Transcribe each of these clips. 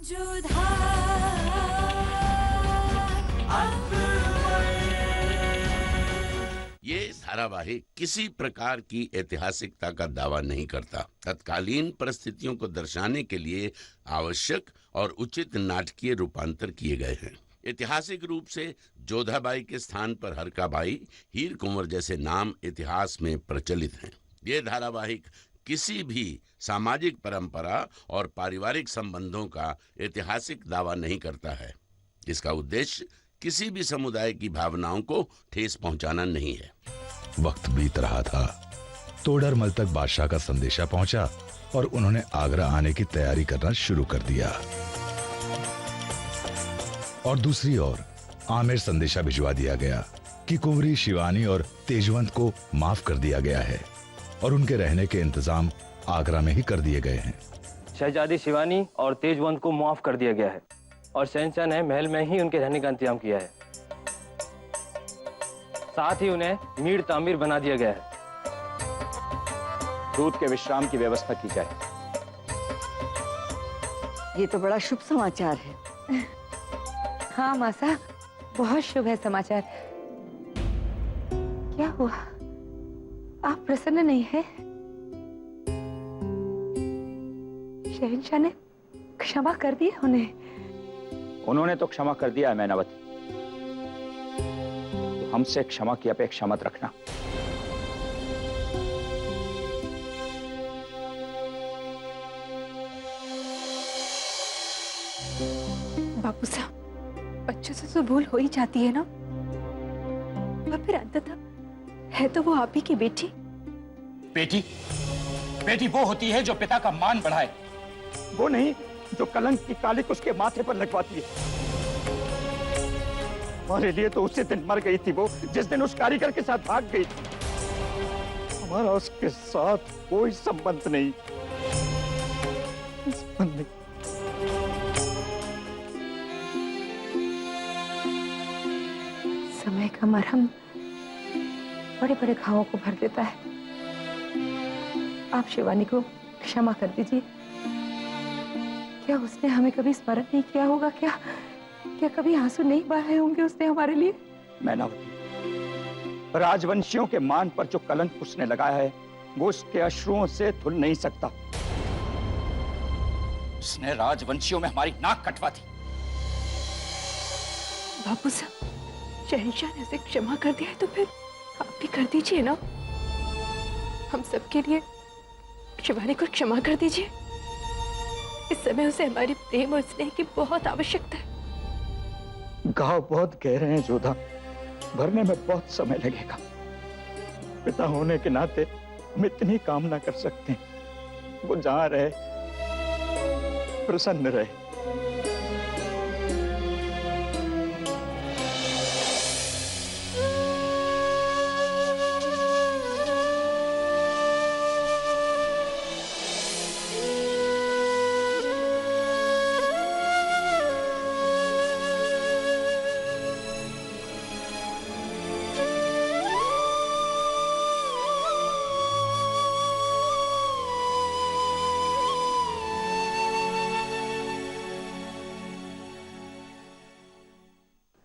ये धारावाहिक किसी प्रकार की ऐतिहासिकता का दावा नहीं करता। तत्कालीन परिस्थितियों को दर्शाने के लिए आवश्यक और उचित नाटकीय रूपांतर किए गए हैं। ऐतिहासिक रूप से जोधाबाई के स्थान पर हरकाबाई, हीर कुंवर जैसे नाम इतिहास में प्रचलित हैं। ये धारावाहिक किसी भी सामाजिक परंपरा और पारिवारिक संबंधों का ऐतिहासिक दावा नहीं करता है। इसका उद्देश्य किसी भी समुदाय की भावनाओं को ठेस पहुंचाना नहीं है। वक्त बीत रहा था। तोडरमल तक बादशाह का संदेशा पहुंचा और उन्होंने आगरा आने की तैयारी करना शुरू कर दिया। और दूसरी ओर आमिर संदेशा भिजवा दिया गया कि कुंवरी शिवानी और तेजवंत को माफ कर दिया गया है और उनके रहने के इंतजाम आगरा में ही कर दिए गए हैं। शहजादी शिवानी और तेजवंत को माफ कर दिया गया है और शहंशाह ने महल में ही उनके रहने का इंतजाम किया है। साथ ही उन्हें मीर तामीर बना दिया गया है। दूत के विश्राम की व्यवस्था की जाए। ये तो बड़ा शुभ समाचार है। हाँ मासा, बहुत शुभ है समाचार। क्या हुआ, आप प्रसन्न नहीं है? शहंशाह ने क्षमा कर दिया उन्हें? उन्होंने तो क्षमा कर दिया है मैनावती, तो हमसे क्षमा की अपेक्षा मत रखना। बापू साहब, बच्चों से तो भूल हो ही जाती है ना, और फिर अंततः है तो वो आप ही की बेटी। बेटी वो होती है जो पिता का मान बढ़ाए, वो नहीं जो कलंक की कालिक उसके माथे पर लगवाती है। हमारे लिए तो उसी दिन मर गई थी वो, जिस दिन उस कारीगर के साथ भाग गई। हमारा उसके साथ कोई संबंध नहीं। समय का मरहम बड़े बड़े घावों को भर देता है। आप शिवानी को क्षमा कर दीजिए। क्या उसने हमें कभी स्मरण नहीं किया होगा? क्या कभी आंसू नहीं बहाए होंगे उसने हमारे लिए? मैनावती, राजवंशियों के मान पर जो कलंक उसने लगाया है वो उसके अश्रुओं से धुल नहीं सकता। उसने राजवंशियों में हमारी नाक कटवा दी। बापू साहब, शहंशाह ने उसे क्षमा कर दिया है तो फिर आप भी कर दीजिए ना। हम सबके लिए शिवानी को क्षमा कर दीजिए। इस समय उसे हमारी प्रेम और स्नेह की बहुत आवश्यकता है। घाव बहुत गहरे हैं जोधा, भरने में बहुत समय लगेगा। पिता होने के नाते हम इतनी कामना कर सकते हैं, वो जहां रहे प्रसन्न रहे।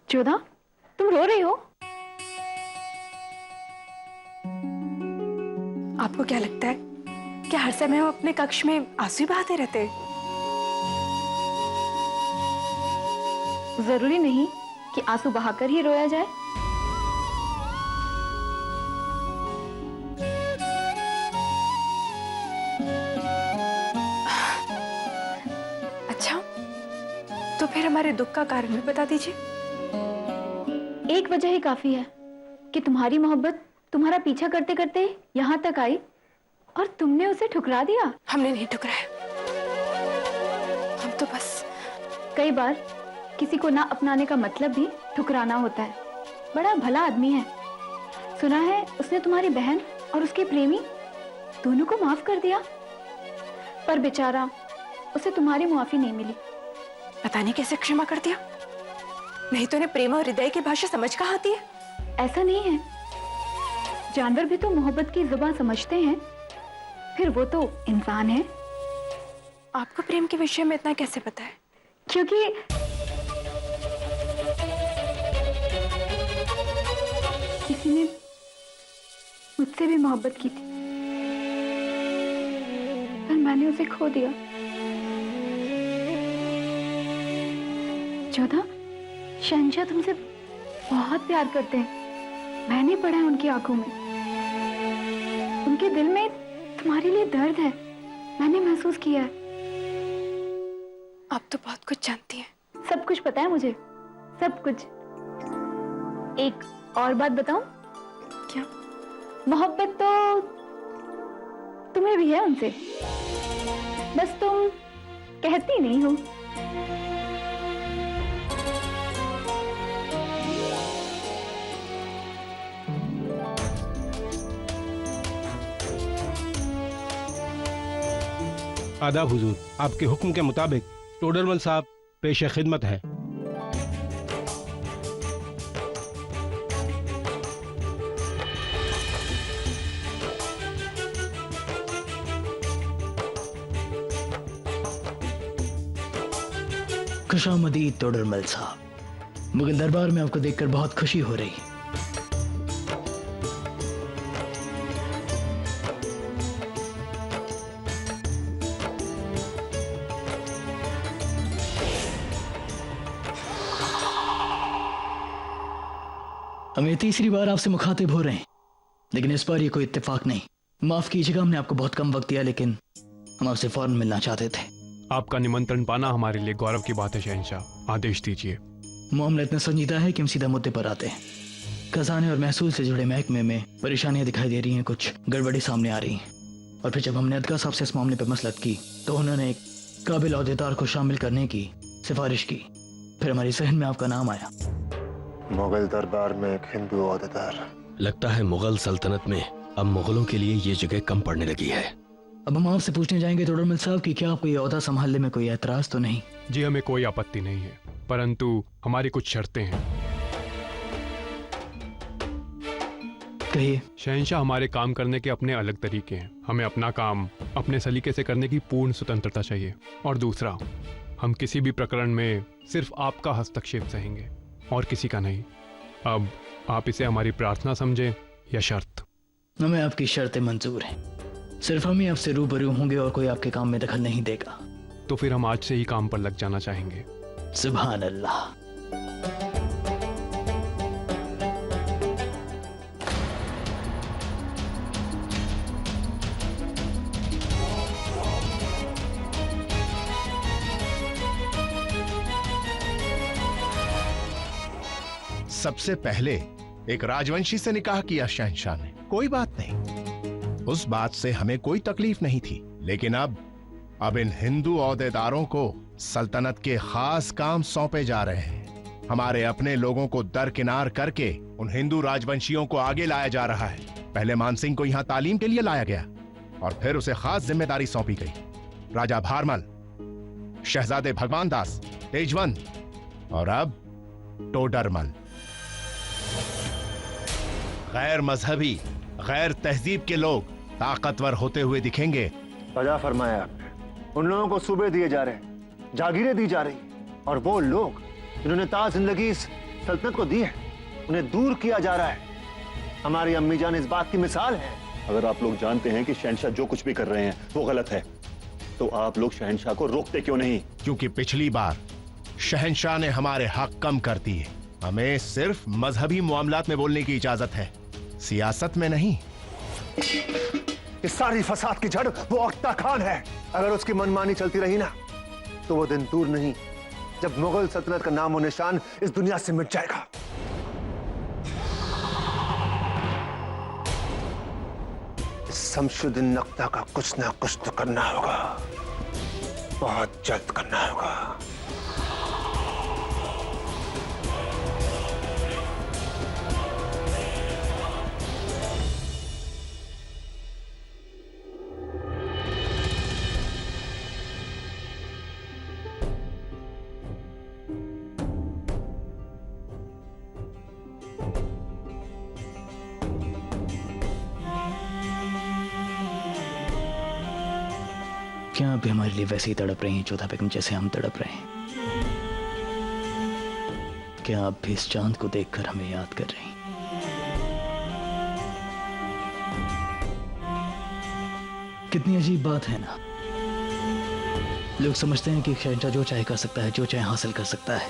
जोधा, तुम रो रही हो? आपको क्या लगता है कि हर समय हम अपने कक्ष में आंसू बहाते रहते हैं? जरूरी नहीं कि आंसू बहाकर ही रोया जाए। अच्छा, तो फिर हमारे दुख का कारण भी बता दीजिए। एक वजह ही काफी है कि तुम्हारी मोहब्बत तुम्हारा पीछा करते करते यहाँ तक आई और तुमने उसे ठुकरा दिया। हमने नहीं ठुकराया, हम तो बस कई बार किसी को ना अपनाने का मतलब भी ठुकराना होता है। बड़ा भला आदमी है, सुना है उसने तुम्हारी बहन और उसके प्रेमी दोनों को माफ कर दिया, पर बेचारा उसे तुम्हारी मुआफी नहीं मिली। पता नहीं कैसे क्षमा कर दिया, नहीं तो उन्हें प्रेम और हृदय की भाषा समझ कहाँ आती है? ऐसा नहीं है, जानवर भी तो मोहब्बत की जुबान समझते हैं, फिर वो तो इंसान है। आपको प्रेम के विषय में इतना कैसे पता है? क्योंकि किसी ने मुझसे भी मोहब्बत की थी, पर मैंने उसे खो दिया। जोधा, शहंशाह तुमसे बहुत प्यार करते हैं। मैंने पढ़ा है उनकी आंखों में, उनके दिल में तुम्हारे लिए दर्द है, मैंने महसूस किया है। आप तो बहुत कुछ जानती हैं। सब कुछ पता है मुझे, सब कुछ। एक और बात बताऊं? क्या? मोहब्बत तो तुम्हें भी है उनसे, बस तुम कहती नहीं हो। आदाब हुजूर, आपके हुक्म के मुताबिक टोडरमल साहब पेश खिदमत है। खुशामदीद टोडरमल साहब, मुगल दरबार में आपको देखकर बहुत खुशी हो रही है। हमें तीसरी बार आपसे मुखातिब हो रहे हैं, लेकिन इस बार ये कोई इत्तेफाक नहीं। माफ कीजिएगा, हमने आपको बहुत कम वक्त दिया, लेकिन हम आपसे फौरन मिलना चाहते थे। आपका निमंत्रण पाना हमारे लिए गौरव की बात है शहंशाह, आदेश दीजिए। मामला इतना संजीदा है कि हम सीधा मुद्दे पर आते हैं। खजाने और महसूल से जुड़े महकमे में परेशानियां दिखाई दे रही हैं, कुछ गड़बड़ी सामने आ रही हैं। और फिर जब हमने अदका साहब से इस मामले पर मसलत की तो उन्होंने एक काबिल अहदेदार को शामिल करने की सिफारिश की। फिर हमारे जहन में आपका नाम आया। मुगल दरबार में एक हिंदू अहदेदार। लगता है मुगल सल्तनत में अब मुगलों के लिए ये जगह कम पड़ने लगी है। अब हम आपसे पूछने जाएंगे टोडरमल साहब कि क्या आपको ये ओहदा संभालने में कोई एतराज तो नहीं? जी, हमें कोई आपत्ति नहीं है, परंतु हमारी कुछ शर्तें हैं। कहिए। शहंशाह, हमारे काम करने के अपने अलग तरीके हैं। हमें अपना काम अपने सलीके से करने की पूर्ण स्वतंत्रता चाहिए। और दूसरा, हम किसी भी प्रकरण में सिर्फ आपका हस्तक्षेप सहेंगे और किसी का नहीं। अब आप इसे हमारी प्रार्थना समझें या शर्त। हमें आपकी शर्तें मंजूर हैं, सिर्फ हम ही आपसे रूबरू होंगे और कोई आपके काम में दखल नहीं देगा। तो फिर हम आज से ही काम पर लग जाना चाहेंगे। सुभान अल्लाह। सबसे पहले एक राजवंशी से निकाह किया शहंशाह ने, कोई बात नहीं, उस बात से हमें कोई तकलीफ नहीं थी। लेकिन अब इन हिंदू ओहदेदारों को सल्तनत के खास काम सौंपे जा रहे हैं। हमारे अपने लोगों को दरकिनार करके उन हिंदू राजवंशियों को आगे लाया जा रहा है। पहले मानसिंह को यहाँ तालीम के लिए लाया गया और फिर उसे खास जिम्मेदारी सौंपी गई। राजा भारमल, शहजादे भगवान दास, तेजवंत और अब टोडरमल। गैर मजहबी, गैर तहजीब के लोग ताकतवर होते हुए दिखेंगे। सजा फरमाया आपने। उन लोगों को सूबे दिए जा रहे हैं, जागीरें दी जा रही, और वो लोग जिन्होंने ताज जिंदगी इस सल्तनत को दी है, उन्हें दूर किया जा रहा है। हमारी अम्मी जान इस बात की मिसाल है। अगर आप लोग जानते हैं कि शहंशाह जो कुछ भी कर रहे हैं वो गलत है, तो आप लोग शहंशाह को रोकते क्यों नहीं? क्योंकि पिछली बार शहंशाह ने हमारे हक कम कर दिए। हमें सिर्फ मजहबी मामलात में बोलने की इजाजत है, सियासत में नहीं। इस सारी फसाद की जड़ वो अख्ता खान है। अगर उसकी मनमानी चलती रही ना, तो वो दिन दूर नहीं जब मुगल सल्तनत का नाम और निशान इस दुनिया से मिट जाएगा। शमशुद्दीन अख्ता का कुछ ना कुछ तो करना होगा, बहुत जल्द करना होगा। क्या आप भी हमारे लिए वैसे ही तड़प रही हैं जोधा बेगम, जैसे हम तड़प रहे हैं? कि आप भी इस चांद को देखकर हमें याद कर रही हैं। कितनी अजीब बात है ना। लोग समझते हैं कि शहंशाह जो चाहे कर सकता है, जो चाहे हासिल कर सकता है,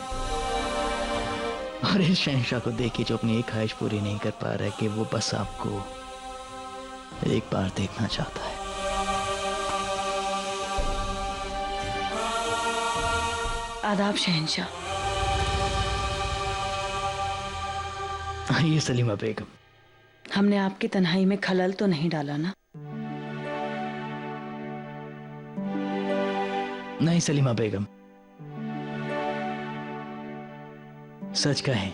और इस शहंशाह को देखिए जो अपनी एक ख्वाहिश पूरी नहीं कर पा रहा है कि वो बस आपको एक बार देखना चाहता है। आदाब शहंशाह। आइए सलीमा बेगम। हमने आपकी तन्हाई में खलल तो नहीं डाला ना? नहीं सलीमा बेगम, सच कहें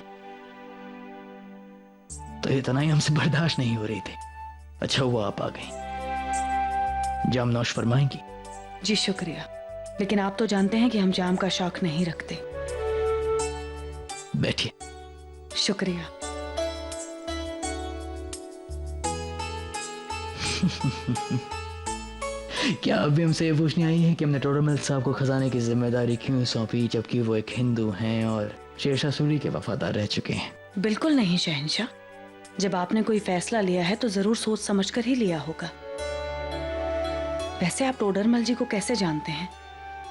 तो ये तनाई हमसे बर्दाश्त नहीं हो रही थी। अच्छा हुआ आप आ गई। जाम नौश फरमाएंगी? जी शुक्रिया, लेकिन आप तो जानते हैं कि हम जाम का शौक नहीं रखते। बैठिए। शुक्रिया। क्या अभी हमसे ये पूछने आई है कि हमने टोडर मिल साहब को खजाने की जिम्मेदारी क्यों सौंपी, जबकि वो एक हिंदू हैं और शेरशाह सूरी के वफादार रह चुके हैं? बिल्कुल नहीं शहंशाह, जब आपने कोई फैसला लिया है तो जरूर सोच समझकर ही लिया होगा। वैसे आप टोडरमल जी को कैसे जानते हैं?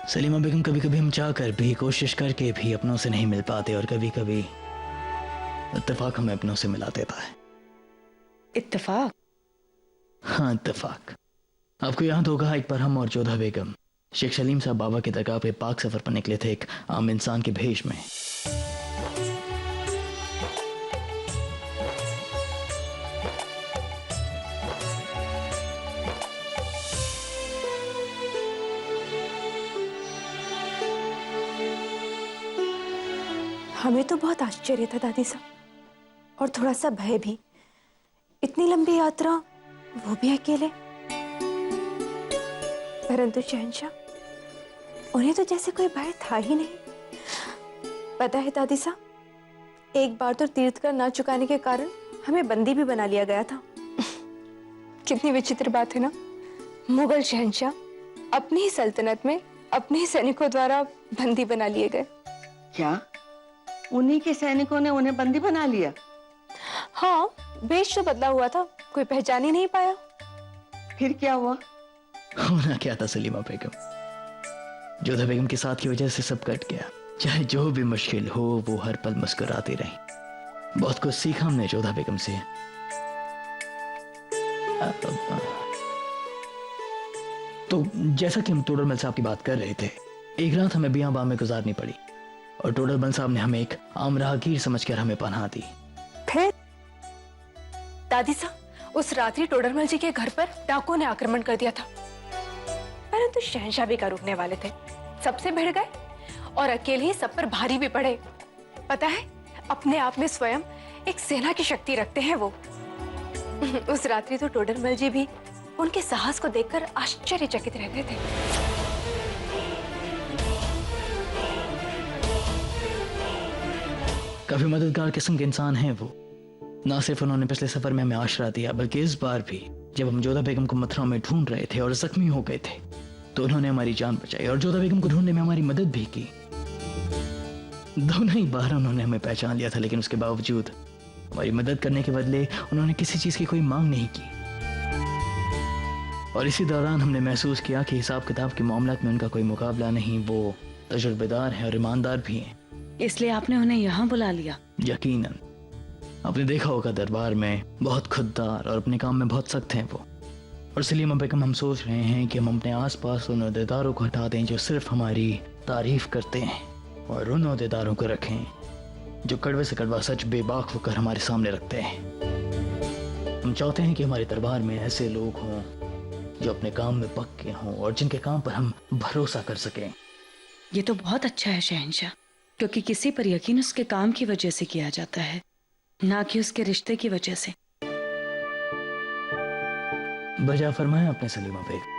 सलीमा बेगम, कभी कभी हम चाह कर भी, कोशिश करके भी अपनों से नहीं मिल पाते, और कभी कभी इत्तेफाक हमें अपनों से मिला देता है। इत्तेफाक? हाँ इत्तेफाक। आपको याद होगा एक बार हम और जोधा बेगम शेख सलीम साहब बाबा के दरगाह पे पाक सफर पर निकले थे एक आम इंसान के भेष में। हमें तो बहुत आश्चर्य था दादी साहब, और थोड़ा सा भय भी। इतनी लंबी यात्रा, वो भी अकेले। परंतु शहंशाह, उन्हें तो जैसे कोई भय था ही नहीं। पता है दादी साहब, एक बार तो तीर्थ कर ना चुकाने के कारण हमें बंदी भी बना लिया गया था। कितनी विचित्र बात है ना, मुगल शहंशाह अपनी ही सल्तनत में अपने ही सैनिकों द्वारा बंदी बना लिए गए। क्या उन्हीं के सैनिकों ने उन्हें बंदी बना लिया? हाँ, वेश तो बदला हुआ था, कोई पहचान ही नहीं पाया। फिर क्या हुआ? होना क्या था सलीमा बेगम, जोधा बेगम के साथ की वजह से सब कट गया। चाहे जो भी मुश्किल हो, वो हर पल मुस्कुराती रही। बहुत कुछ सीखा हमने जोधा बेगम से। तो जैसा कि हम टोडरमल साहब की बात कर रहे थे, एक रात हमें बियाबान में गुजारनी पड़ी, और टोडरमल साहब ने हमें एक आम राहगीर समझकर हमें पनाह दी। फिर दादी साहब, उस रात्रि टोडरमल जी के घर पर डाकुओं ने आक्रमण कर दिया था, परंतु शहंशाह भी का रुकने वाले थे। सबसे भिड़ गए और अकेले ही सब पर भारी भी पड़े। पता है, अपने आप में स्वयं एक सेना की शक्ति रखते हैं वो। उस रात्रि तो टोडरमल जी भी उनके साहस को देखकर आश्चर्यचकित रह गए थे। काफी मददगार किस्म के इंसान हैं वो। ना सिर्फ उन्होंने पिछले सफर में हमें आश्रय दिया, बल्कि इस बार भी जब हम जोधा बेगम को मथुरा में ढूंढ रहे थे और जख्मी हो गए थे, तो उन्होंने हमारी जान बचाई और जोधा बेगम को ढूंढने में हमारी मदद भी की। दोनों ही बार उन्होंने हमें पहचान लिया था, लेकिन उसके बावजूद हमारी मदद करने के बदले उन्होंने किसी चीज की कोई मांग नहीं की। और इसी दौरान हमने महसूस किया कि हिसाब किताब के मामलात में उनका कोई मुकाबला नहीं। वो तजुर्बेदार हैं और ईमानदार भी हैं। इसलिए आपने उन्हें यहाँ बुला लिया? यकीनन। आपने देखा होगा दरबार में बहुत खुददार और अपने काम में बहुत सख्त हैं वो। और सलीमा बेगम, हम सोच रहे हैं कि हम अपने आसपास उन अहदेदारों को हटा दें जो सिर्फ हमारी तारीफ करते हैं, और उन अहदेदारों को रखें जो कड़वे से कड़वा सच बेबाक होकर हमारे सामने रखते हैं। हम चाहते हैं कि हमारे दरबार में ऐसे लोग हों जो अपने काम में पक्के हों और जिनके काम पर हम भरोसा कर सकें। ये तो बहुत अच्छा है शहंशाह, क्योंकि किसी पर यकीन उसके काम की वजह से किया जाता है, ना कि उसके रिश्ते की वजह से। बजा फरमाया आपने सलीमा बेगम।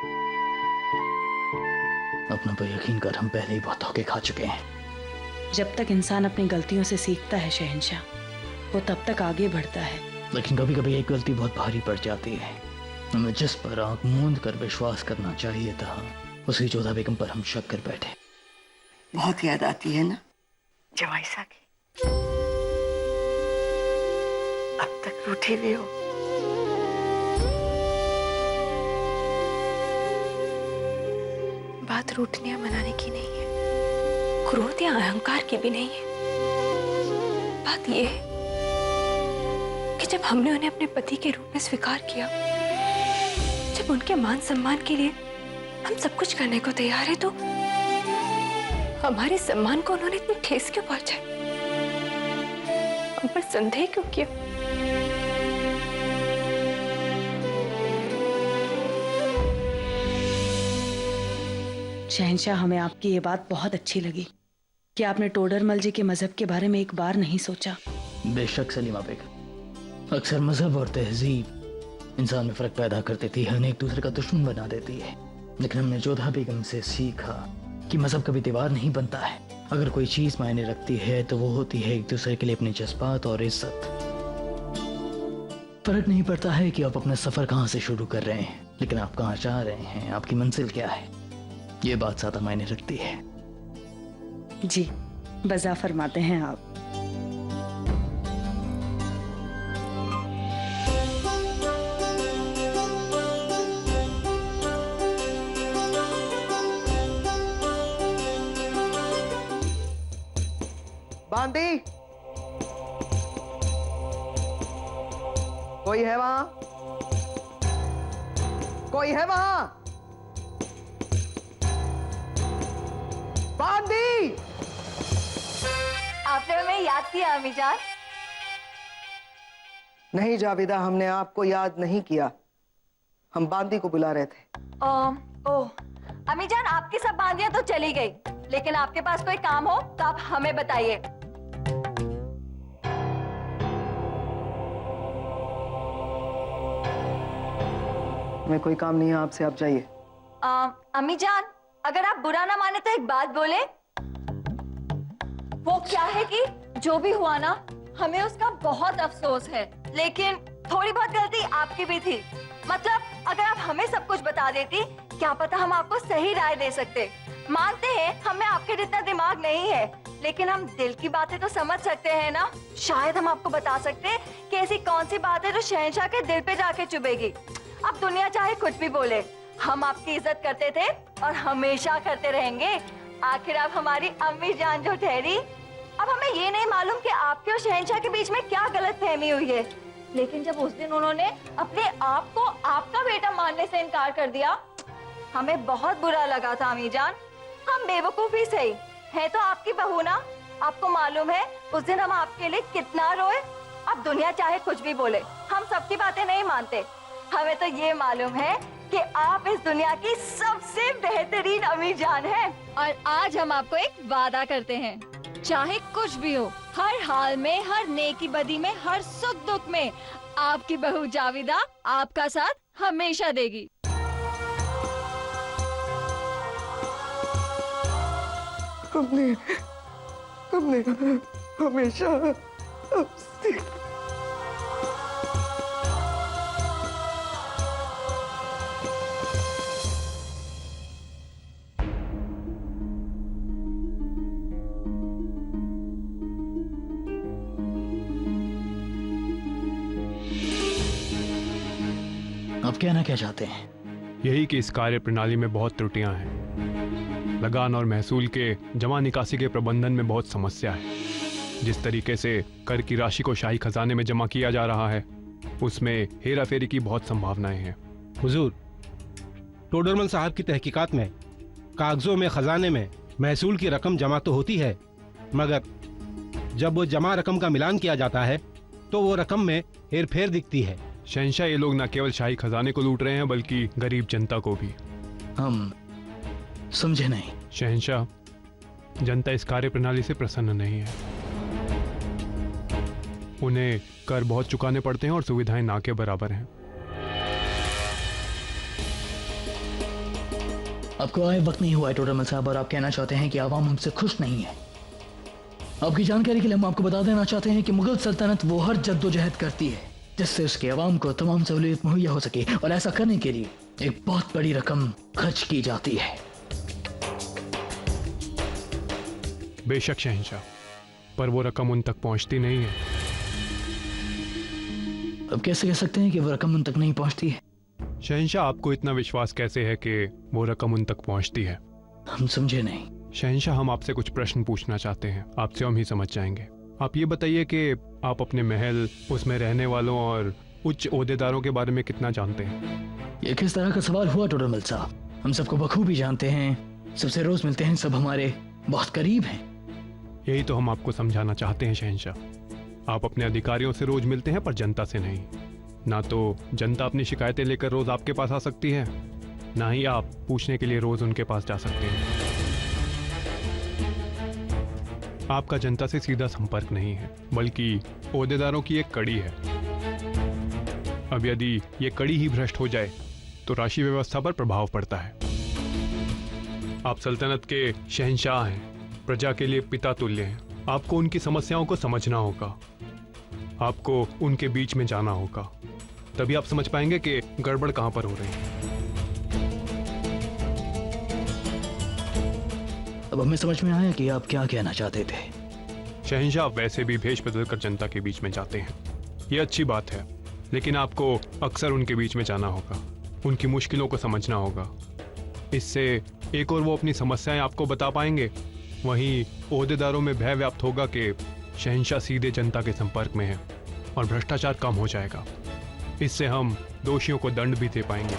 अपनों पर यकीन कर हम पहले ही बहुत धोखे खा चुके हैं। जब तक इंसान अपनी गलतियों से सीखता है शहंशाह, वो तब तक आगे बढ़ता है। लेकिन कभी कभी एक गलती बहुत भारी पड़ जाती है। हमें जिस पर आंख मूंद कर विश्वास करना चाहिए था, उसी जोधा बेगम पर हम शक कर बैठे। बहुत याद आती है ना जवाइसा की। अब तक रूठे हुए हो। बात रूठने या मनाने की नहीं है, क्रोध या अहंकार की भी नहीं है। बात यह है कि जब हमने उन्हें अपने पति के रूप में स्वीकार किया, जब उनके मान सम्मान के लिए हम सब कुछ करने को तैयार है, तो हमारे सम्मान को उन्होंने इतनी ठेस क्यों पहुंचाई? हम पर संदेह क्यों किया? शहंशाह, हमें आपकी ये बात बहुत अच्छी लगी कि आपने टोडरमल जी के मजहब के बारे में एक बार नहीं सोचा। बेशक सलीमा बेगम, अक्सर मजहब और तहजीब इंसान में फर्क पैदा कर देती है, उन्हें एक दूसरे का दुश्मन बना देती है। लेकिन हमने जोधा बेगम से सीखा कि मजहब कभी दीवार नहीं बनता है। अगर कोई चीज मायने रखती है तो वो होती है एक दूसरे के लिए अपने जज्बात और इज्जत। फर्क नहीं पड़ता है कि आप अपना सफर कहाँ से शुरू कर रहे हैं, लेकिन आप कहाँ जा रहे हैं, आपकी मंजिल क्या है, ये बात ज्यादा मायने रखती है। जी, वज़ा फरमाते हैं आप। बांदी, कोई है वहां? कोई है वहां? बांदी! आपने हमें याद किया अम्मी जान? नहीं जावेदा, हमने आपको याद नहीं किया, हम बांदी को बुला रहे थे। ओह, अम्मी जान, आपकी सब बांदियां तो चली गई, लेकिन आपके पास कोई काम हो तो आप हमें बताइए। हमें कोई काम नहीं है आपसे, आप जाइए। अम्मी जान, अगर आप बुरा ना माने तो एक बात बोले। वो क्या है कि जो भी हुआ ना, हमें उसका बहुत अफसोस है, लेकिन थोड़ी बहुत गलती आपकी भी थी। मतलब अगर आप हमें सब कुछ बता देती, क्या पता हम आपको सही राय दे सकते। मानते हैं हमें आपके जितना दिमाग नहीं है, लेकिन हम दिल की बातें तो समझ सकते हैं ना। शायद हम आपको बता सकते कि ऐसी कौन सी बात है जो शहंशाह के दिल पे जाके चुभेगी। अब दुनिया चाहे कुछ भी बोले, हम आपकी इज्जत करते थे और हमेशा करते रहेंगे। आखिर आप हमारी अम्मी जान जो ठहरी। अब हमें ये नहीं मालूम कि आपके और शहंशाह के बीच में क्या गलतफहमी हुई है, लेकिन जब उस दिन उन्होंने अपने आप को आपका बेटा मानने से इनकार कर दिया, हमें बहुत बुरा लगा था अम्मी जान। हम बेवकूफ ही सही है तो आपकी बहू ना। आपको मालूम है उस दिन हम आपके लिए कितना रोए। अब दुनिया चाहे कुछ भी बोले, हम सबकी बातें नहीं मानते। हमें तो ये मालूम है कि आप इस दुनिया की सबसे बेहतरीन अम्मी जान हैं। और आज हम आपको एक वादा करते हैं, चाहे कुछ भी हो, हर हाल में, हर नेकी बदी में, हर सुख दुख में आपकी बहू जाविदा आपका साथ हमेशा देगी। हमने हमेशा आपसे आप कहना क्या चाहते हैं? यही कि इस कार्य प्रणाली में बहुत त्रुटियां हैं। लगान और महसूल के जमा निकासी के प्रबंधन में बहुत समस्या है। जिस तरीके से कर की राशि को शाही खजाने में जमा किया जा रहा है, उसमें हेरा फेरी की बहुत संभावनाएं हैं। हुजूर, टोडरमल साहब की तहकीकात में कागजों में खजाने में महसूल की रकम जमा तो होती है, मगर जब वो जमा रकम का मिलान किया जाता है तो वो रकम में हेर फेर दिखती है। शहंशाह, ये लोग न केवल शाही खजाने को लूट रहे हैं बल्कि गरीब जनता को भी। हम समझे नहीं। शहंशाह, जनता इस कार्य प्रणाली से प्रसन्न नहीं है। उन्हें कर बहुत चुकाने पड़ते हैं और सुविधाएं ना के बराबर हैं। आपको आए वक्त नहीं हुआ है टोडरमल साहब, और आप कहना चाहते हैं कि आवाम हमसे खुश नहीं है। आपकी जानकारी के लिए हम आपको बता देना चाहते हैं कि मुगल सल्तनत वो हर जद्दोजहद करती है जिससे उसके अवाम को तमाम सहूलियत मुहैया हो सके, और ऐसा करने के लिए एक बहुत बड़ी रकम खर्च की जाती है। बेशक शहंशाह, पर वो रकम उन तक पहुंचती नहीं है। अब कैसे कह सकते हैं कि वो रकम उन तक नहीं पहुंचती है? शहंशाह, आपको इतना विश्वास कैसे है कि वो रकम उन तक पहुंचती है? हम समझे नहीं। शहंशाह, हम आपसे कुछ प्रश्न पूछना चाहते हैं, आपसे हम ही समझ जाएंगे। आप ये बताइए कि आप अपने महल, उसमें रहने वालों और उच्च ओहदेदारों के बारे में कितना जानते हैं? ये किस तरह का सवाल हुआ टोडरमल साहब? हम सबको बखूबी जानते हैं, सबसे रोज मिलते हैं, सब हमारे बहुत करीब हैं। यही तो हम आपको समझाना चाहते हैं शहंशाह। आप अपने अधिकारियों से रोज मिलते हैं पर जनता से नहीं। ना तो जनता अपनी शिकायतें लेकर रोज आपके पास आ सकती है, ना ही आप पूछने के लिए रोज उनके पास जा सकते हैं। आपका जनता से सीधा संपर्क नहीं है, बल्कि ओहदेदारों की एक कड़ी है। अब यदि ये कड़ी ही भ्रष्ट हो जाए तो राशि व्यवस्था पर प्रभाव पड़ता है। आप सल्तनत के शहंशाह हैं, प्रजा के लिए पिता तुल्य हैं। आपको उनकी समस्याओं को समझना होगा, आपको उनके बीच में जाना होगा, तभी आप समझ पाएंगे कि गड़बड़ कहां पर हो रही है। अब हमें समझ में आया कि आप क्या कहना चाहते थे। शहंशाह वैसे भी भेष बदलकर जनता के बीच में जाते हैं, ये अच्छी बात है, लेकिन आपको अक्सर उनके बीच में जाना होगा, उनकी मुश्किलों को समझना होगा। इससे एक और वो अपनी समस्याएं आपको बता पाएंगे, वहीं ओहदेदारों में भय व्याप्त होगा कि शहंशाह सीधे जनता के संपर्क में है और भ्रष्टाचार कम हो जाएगा। इससे हम दोषियों को दंड भी दे पाएंगे।